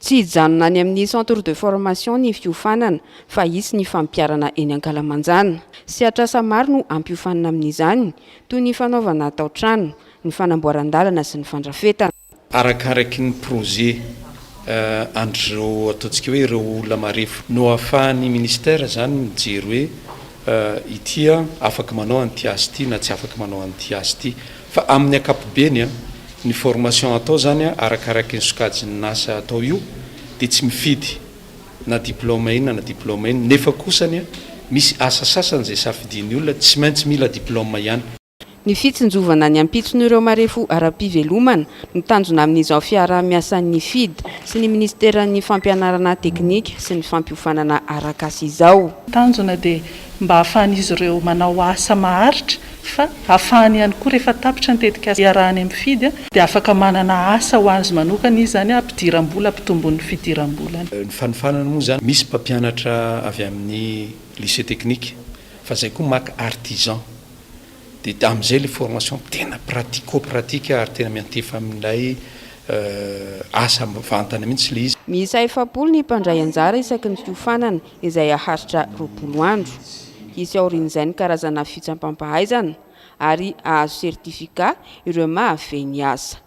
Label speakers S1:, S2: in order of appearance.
S1: Tsy hijanona any amin'ny centre de formation ny fiofanana fa isy ny fampiarana eny Ankalamanjana. Sehatr'asa maro no ampiofanana amin'izany toy ny fanaovana tao-trano, ny fanamboaran-dalana sy ny fandrafetana.
S2: Arakaraky ny projet andreo ataontsika hoe ireo olona marefo no ahafahan'ny ministère zany mijery hoe itya afaka manao an'ity asa ity na tsy afaka manao an'ity asa ity fa amin'ny ankapobeny ny formation atao zany arakaraky ny sokajiny asa atao io dia tsy mifidy na diplôme ina na diplôme ina nefa kosany misy asa sasany zay safidiny olona tsy maintsy mila diplôme ihany.
S1: Ny fitsinjovana ny ampitson'ireo marefo ara-pivelomana no tanjona amin'izao fiaraha-miasan'ny FID sy ny ministeran'ny fampianarana teknika sy ny fampiofanana arak'asa izao.
S3: Tanjona dia mba ahafahan'izy ireo manao asa maharitra fa ahafahany ihany koa rehefa tapitra ny tetika iarahany amin'ny FID dia afaka manana asa ho azy manokana izy zany ampidiram-bola ampitombon'ny fidiram-bolany.
S2: Ny fanofanana moa zany misy mpampianatra avy amin'ny lycée technique fa zay koa maka artisan. Dia amin'izay le formation tena pratico-pratique ary tena miantefa amin'ilay asa vantana mihitsy le izy.
S1: Miisa 7 ny mpandray anjara isaky ny fiofanana izay aharitra 20 andro. Isy aorian'izay ny karazana fitsampam-pahaizana ary ahazo sertifika ireo mahavy ny asa.